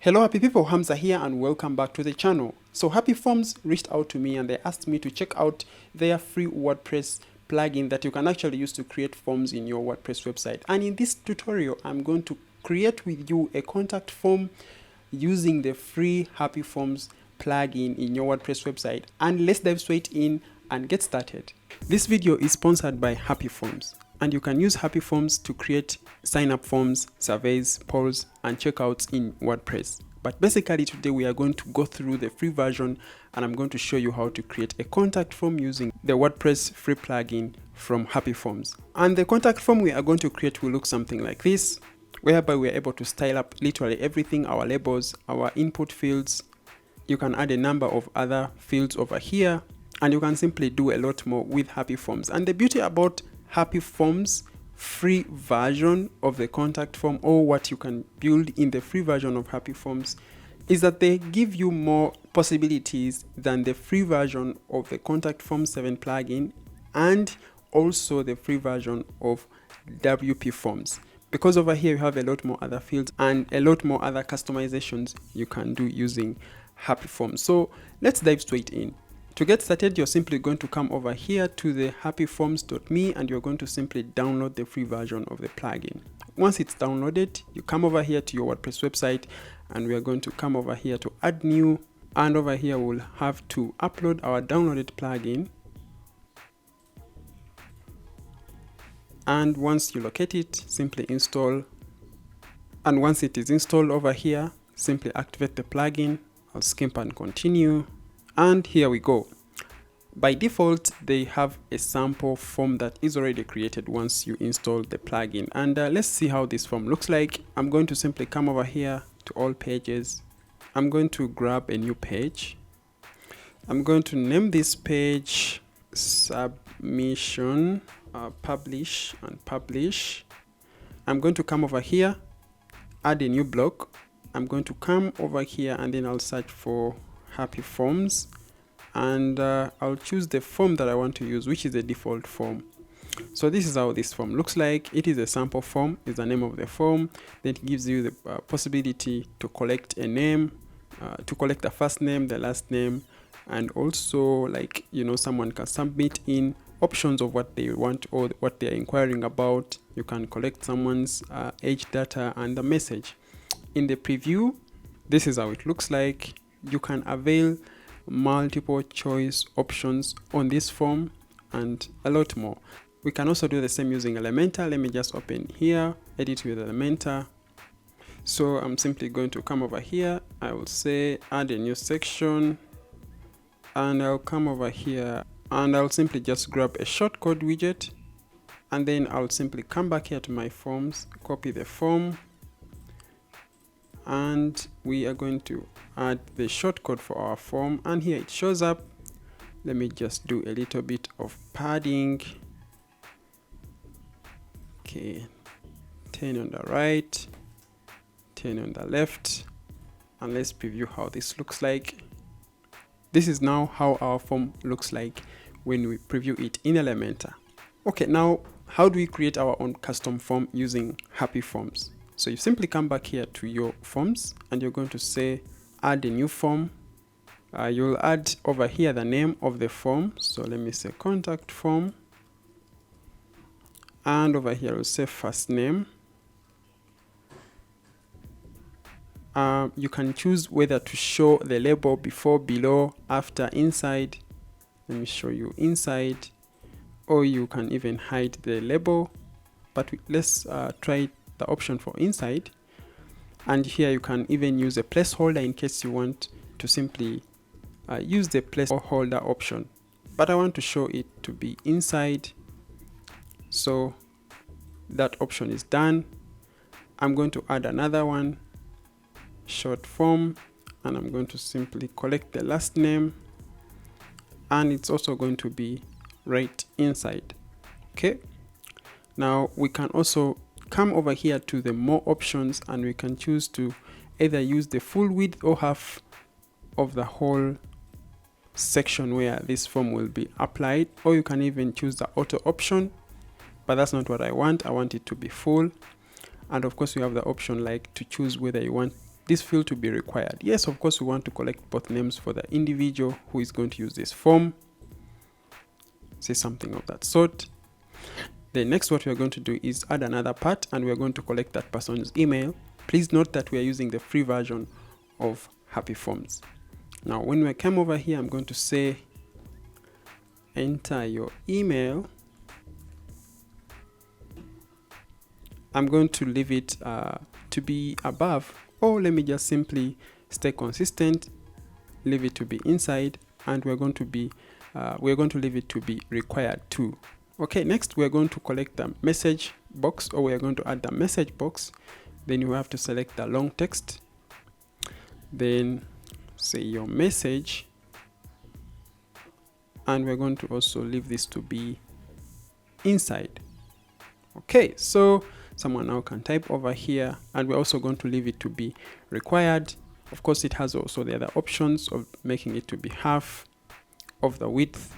Hello happy people, Hamza here and welcome back to the channel. So HappyForms reached out to me and they asked me to check out their free WordPress plugin that you can actually use to create forms in your WordPress website. And in this tutorial, I'm going to create with you a contact form using the free HappyForms plugin in your WordPress website. And let's dive straight in and get started. This video is sponsored by HappyForms. And you can use HappyForms to create sign-up forms, surveys, polls, and checkouts in WordPress. But basically today we are going to go through the free version and I'm going to show you how to create a contact form using the WordPress free plugin from HappyForms. And the contact form we are going to create will look something like this, whereby we are able to style up literally everything, our labels, our input fields. You can add a number of other fields over here, and you can simply do a lot more with HappyForms. And the beauty about HappyForms free version of the contact form, or what you can build in the free version of HappyForms, is that they give you more possibilities than the free version of the contact form 7 plugin and also the free version of WP Forms, because over here you have a lot more other fields and a lot more other customizations you can do using HappyForms. So let's dive straight in. To get started, you're simply going to come over here to the happyforms.me and you're going to simply download the free version of the plugin. Once it's downloaded, you come over here to your WordPress website and we are going to come over here to add new, and over here we'll have to upload our downloaded plugin. And once you locate it, simply install. And once it is installed over here, simply activate the plugin. I'll skip and continue. And here we go. By default, they have a sample form that is already created once you install the plugin. And let's see how this form looks like. I'm going to simply come over here to all pages. I'm going to grab a new page. I'm going to name this page submission, publish and publish. I'm going to come over here, add a new block. I'm going to come over here and then I'll search for HappyForms, and I'll choose the form that I want to use, which is the default form. So this is how this form looks like. It is a sample form, is the name of the form. Then it gives you the possibility to collect a name, to collect the first name, the last name, and also, like, you know, someone can submit in options of what they want or what they're inquiring about. You can collect someone's age data and the message. In the preview, this is how it looks like. You can avail multiple choice options on this form and a lot more. We can also do the same using Elementor. Let me just open here, edit with Elementor. So I'm simply going to come over here. I will say add a new section, and I'll come over here and I'll simply just grab a shortcode widget, and then I'll simply come back here to my forms, copy the form, and we are going to add the shortcode for our form, and here it shows up. Let me just do a little bit of padding. Okay, 10 on the right, 10 on the left, and let's preview how this looks like. This is now how our form looks like when we preview it in Elementor. Okay, now how do we create our own custom form using HappyForms? So you simply come back here to your forms and you're going to say add a new form. You'll add over here the name of the form. So let me say contact form. And over here we'll say first name. You can choose whether to show the label before, below, after, inside. Let me show you inside. Or you can even hide the label. But let's try the option for inside, and here you can even use a placeholder in case you want to simply use the placeholder option, but I want to show it to be inside, so that option is done. I'm going to add another one, short form, and I'm going to simply collect the last name, and it's also going to be right inside. Okay, now we can also come over here to the more options, and we can choose to either use the full width or half of the whole section where this form will be applied, or you can even choose the auto option, but that's not what I want. I want it to be full. And of course you have the option like to choose whether you want this field to be required? Yes, of course, we want to collect both names for the individual who is going to use this form. Say something of that sort. Then next, what we are going to do is add another part, and we are going to collect that person's email. Please note that we are using the free version of HappyForms. Now, when we come over here, I'm going to say enter your email. I'm going to leave it to be above, or let me just simply stay consistent, leave it to be inside, and we're going to leave it to be required to. Okay, next we're going to collect the message box, or we're going to add the message box. Then you have to select the long text, then say your message, and we're going to also leave this to be inside. Okay, so someone now can type over here, and we're also going to leave it to be required. Of course, it has also the other options of making it to be half of the width,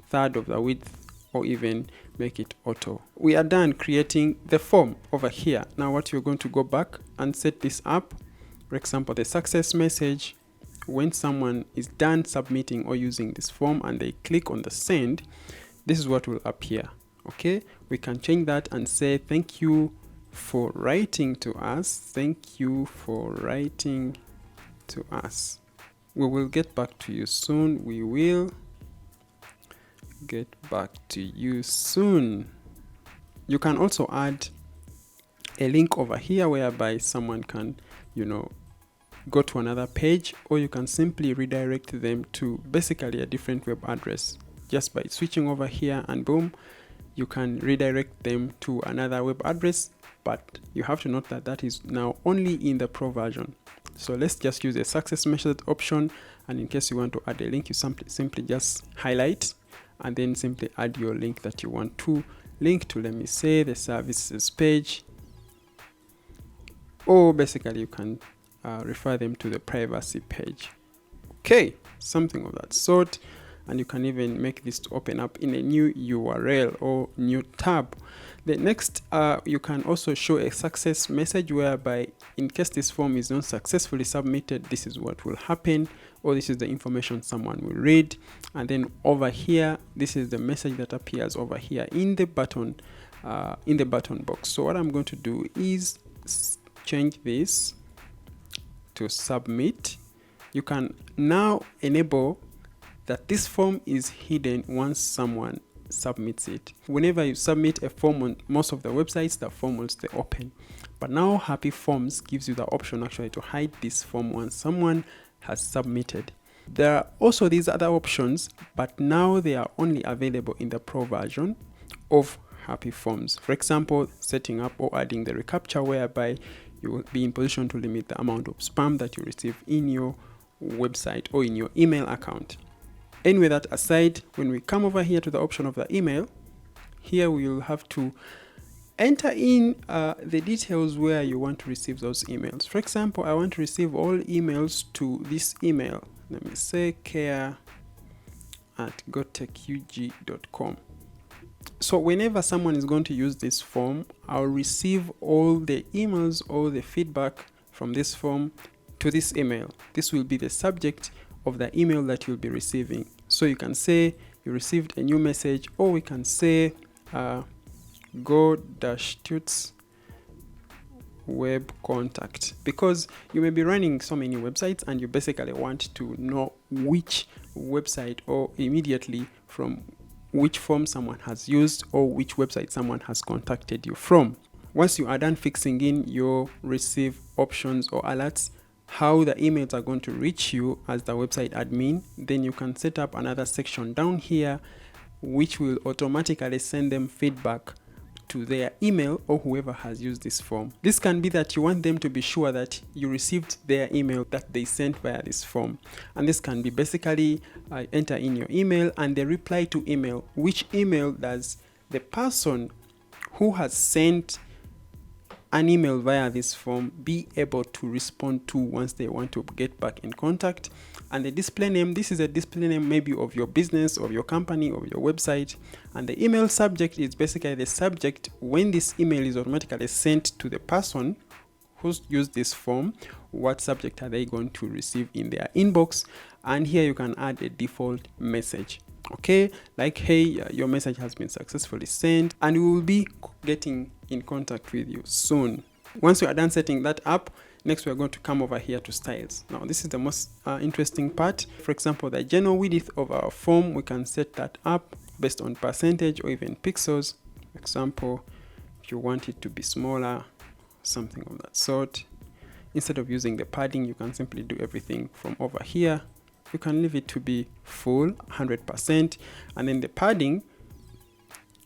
third of the width, or even make it auto. We are done creating the form over here. Now what you're going to go back and set this up. For example, the success message, when someone is done submitting or using this form and they click on the send, this is what will appear. Okay, we can change that and say thank you for writing to us. Thank you for writing to us. We will get back to you soon. We will get back to you soon. You can also add a link over here whereby someone can, go to another page, or you can simply redirect them to basically a different web address just by switching over here, and boom, you can redirect them to another web address. But you have to note that that is now only in the pro version. So let's just use a success message option, and in case you want to add a link, you simply just highlight and then simply add your link that you want to link to. Let me say the services page, or basically you can refer them to the privacy page. Okay, something of that sort. And you can even make this to open up in a new URL or new tab. The next, you can also show a success message whereby in case this form is not successfully submitted, this is what will happen, or this is the information someone will read. And then over here, this is the message that appears over here in the button box. So what I'm going to do is change this to submit. You can now enable that this form is hidden once someone submits it. Whenever you submit a form on most of the websites, the form will stay open. But now HappyForms gives you the option actually to hide this form once someone has submitted. There are also these other options, but now they are only available in the pro version of HappyForms. For example, setting up or adding the reCAPTCHA, whereby you will be in position to limit the amount of spam that you receive in your website or in your email account. Anyway, that aside, when we come over here to the option of the email, here we will have to enter in the details where you want to receive those emails. For example, I want to receive all emails to this email. Let me say care@gotechug.com. So whenever someone is going to use this form, I'll receive all the emails or the feedback from this form to this email. This will be the subject of the email that you'll be receiving. So you can say you received a new message, or we can say go-tuts web contact, because you may be running so many websites and you basically want to know which website or immediately from which form someone has used or which website someone has contacted you from. Once you are done fixing in your receive options or alerts, how the emails are going to reach you as the website admin, then you can set up another section down here which will automatically send them feedback to their email or whoever has used this form. This can be that you want them to be sure that you received their email that they sent via this form. And this can be basically enter in your email and the reply to email. Which email does the person who has sent an email via this form be able to respond to once they want to get back in contact? And the display name, this is a display name maybe of your business, of your company, of your website. And the email subject is basically the subject when this email is automatically sent to the person who's used this form, what subject are they going to receive in their inbox, and here you can add a default message. Okay, like, hey, your message has been successfully sent, and we will be getting in contact with you soon. Once you are done setting that up, next we are going to come over here to styles. Now this is the most interesting part. For example, the general width of our form, we can set that up based on percentage or even pixels. For example, if you want it to be smaller, something of that sort, instead of using the padding, you can simply do everything from over here. You can leave it to be full 100%, and then the padding,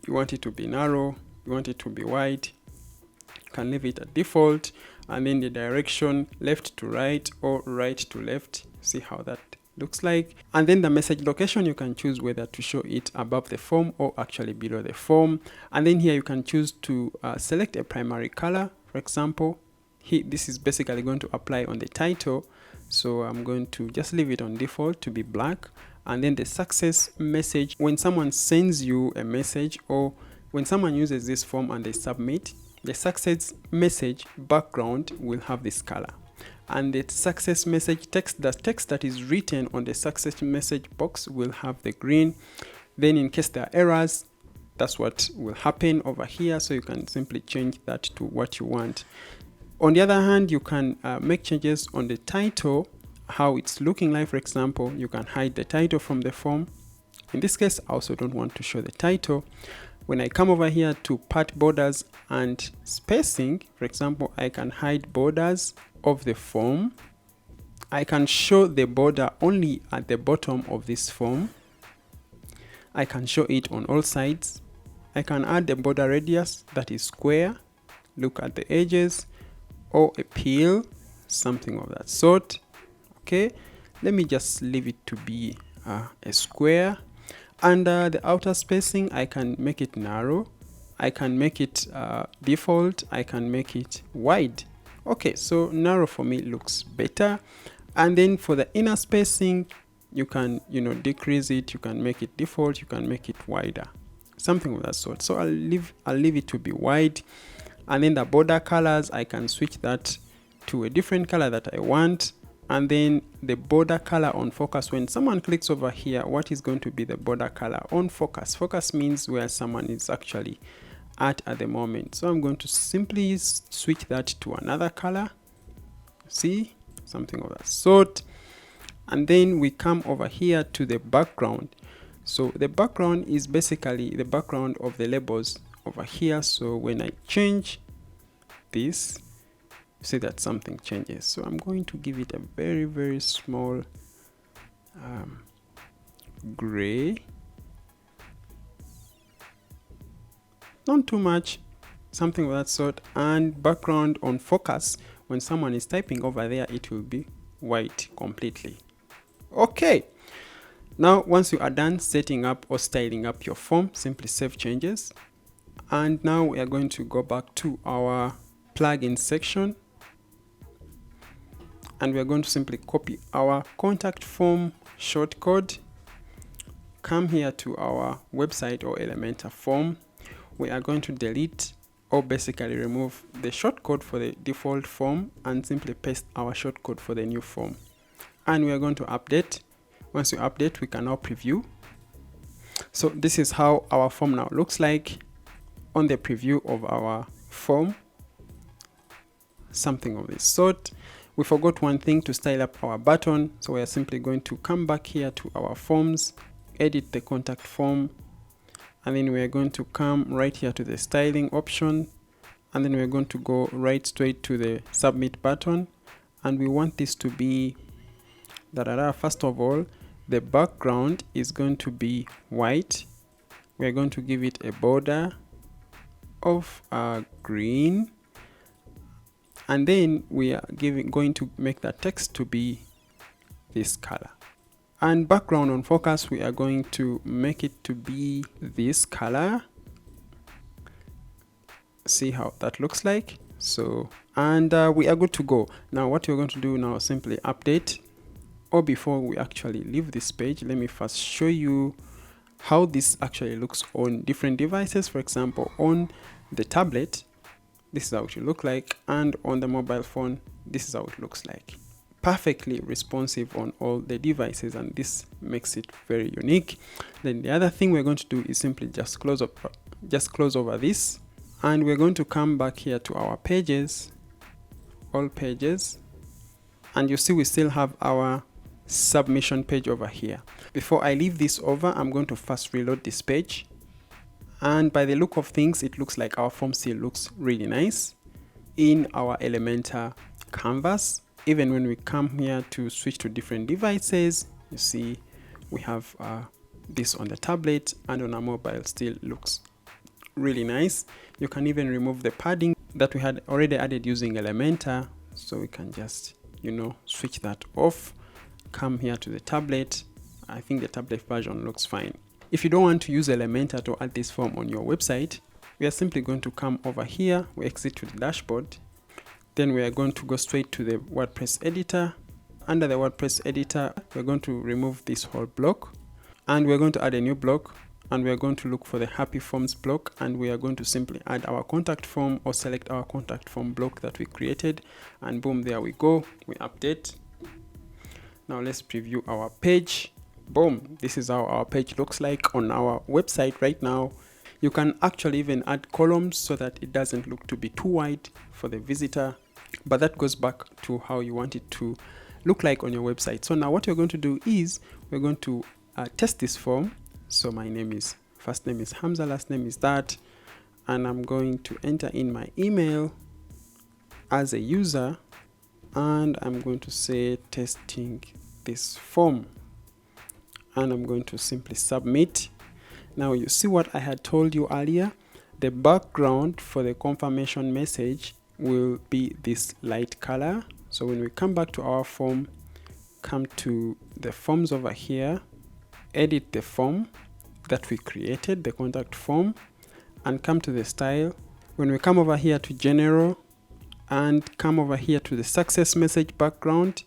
you want it to be narrow, you want it to be wide, you can leave it at default, and then the direction left to right or right to left. See how that looks like. And then the message location, you can choose whether to show it above the form or actually below the form. And then here you can choose to select a primary color. For example, this is basically going to apply on the title, so I'm going to just leave it on default to be black. And then the success message, when someone sends you a message or when someone uses this form and they submit, the success message background will have this color, and the success message text, the text that is written on the success message box, will have the green. Then in case there are errors, that's what will happen over here, so you can simply change that to what you want. On the other hand, you can make changes on the title, how it's looking like. For example, you can hide the title from the form. In this case, I also don't want to show the title. When I come over here to part borders and spacing, for example, I can hide borders of the form. I can show the border only at the bottom of this form. I can show it on all sides. I can add a border radius that is square, look at the edges, or a peel, something of that sort. Okay, let me just leave it to be a square. Under the outer spacing, I can make it narrow, I can make it default, I can make it wide. Okay, so narrow for me looks better. And then for the inner spacing, you can decrease it, you can make it default, you can make it wider, something of that sort. So I'll leave it to be wide. And then the border colors, I can switch that to a different color that I want. And then the border color on focus, when someone clicks over here, what is going to be the border color on focus? Focus means where someone is actually at the moment. So I'm going to simply switch that to another color. See, something of that sort. And then we come over here to the background. So the background is basically the background of the labels over here. So when I change this, see that something changes. So I'm going to give it a very, very small gray, not too much, something of that sort. And background on focus, when someone is typing over there, it will be white completely. Okay, now once you are done setting up or styling up your form, simply save changes. And now we are going to go back to our plugin section, and we are going to simply copy our contact form shortcode, come here to our website or Elementor form. We are going to delete or basically remove the shortcode for the default form and simply paste our shortcode for the new form. And we are going to update. Once you update, we can now preview. So this is how our form now looks like on the preview of our form, something of this sort. We forgot one thing to style up our button, so we are simply going to come back here to our forms, edit the contact form, and then we are going to come right here to the styling option, and then we're going to go right straight to the submit button, and we want this to be first of all, the background is going to be white. We are going to give it a border of green, and then we are going to make that text to be this color. And background on focus, we are going to make it to be this color. See how that looks like. So, and we are good to go. Now what we're going to do now is simply update. Or before we actually leave this page, let me first show you how this actually looks on different devices. For example, on the tablet, this is how it will look like, and on the mobile phone, this is how it looks like. Perfectly responsive on all the devices, and this makes it very unique. Then the other thing we're going to do is simply just close over this, and we're going to come back here to our pages, all pages, and you see we still have our submission page over here. Before I leave this over, I'm going to first reload this page, and by the look of things, it looks like our form still looks really nice in our Elementor canvas. Even when we come here to switch to different devices, you see we have this on the tablet, and on our mobile still looks really nice. You can even remove the padding that we had already added using Elementor, so we can just, switch that off. Come here to the tablet. I think the tablet version looks fine. If you don't want to use Elementor to add this form on your website, we are simply going to come over here, we exit to the dashboard. Then we are going to go straight to the WordPress editor. Under the WordPress editor, we're going to remove this whole block, and we're going to add a new block, and we're going to look for the HappyForms block, and we are going to simply add our contact form or select our contact form block that we created, and boom, there we go. We update. Now let's preview our page. Boom, this is how our page looks like on our website right now. You can actually even add columns so that it doesn't look to be too wide for the visitor, but that goes back to how you want it to look like on your website. So now what we're going to do is we're going to test this form. So my first name is Hamza, last name is that, and I'm going to enter in my email as a user, and I'm going to say testing this form, and I'm going to simply submit. Now you see what I had told you earlier. The background for the confirmation message will be this light color. So when we come back to our form, come to the forms over here, edit the form that we created, the contact form, and come to the style. When we come over here to general and come over here to the success message background,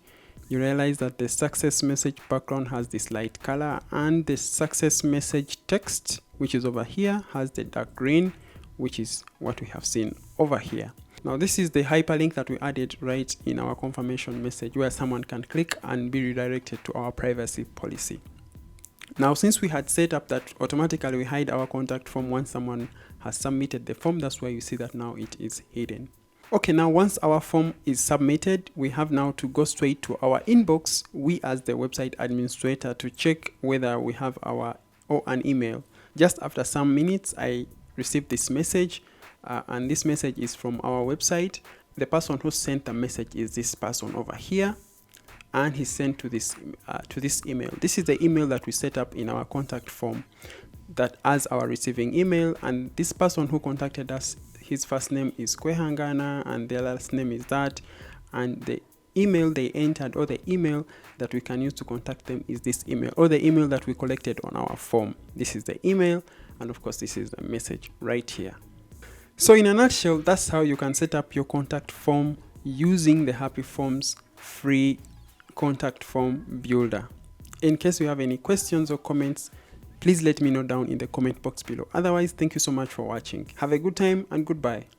you realize that the success message background has this light color, and the success message text, which is over here, has the dark green, which is what we have seen over here. Now this is the hyperlink that we added right in our confirmation message, where someone can click and be redirected to our privacy policy. Now, since we had set up that automatically we hide our contact form once someone has submitted the form, that's why you see that now it is hidden. Okay, now once our form is submitted, we have now to go straight to our inbox, we as the website administrator, to check whether we have an email. Just after some minutes, I received this message, and this message is from our website. The person who sent the message is this person over here, and he sent to this email. This is the email that we set up in our contact form that as our receiving email, and this person who contacted us, his first name is Kwehangana and their last name is that, and the email they entered, or the email that we can use to contact them, is this email, or the email that we collected on our form. This is the email, and of course this is the message right here. So in a nutshell, that's how you can set up your contact form using the HappyForms free contact form builder. In case you have any questions or comments, please let me know down in the comment box below. Otherwise, thank you so much for watching. Have a good time and goodbye.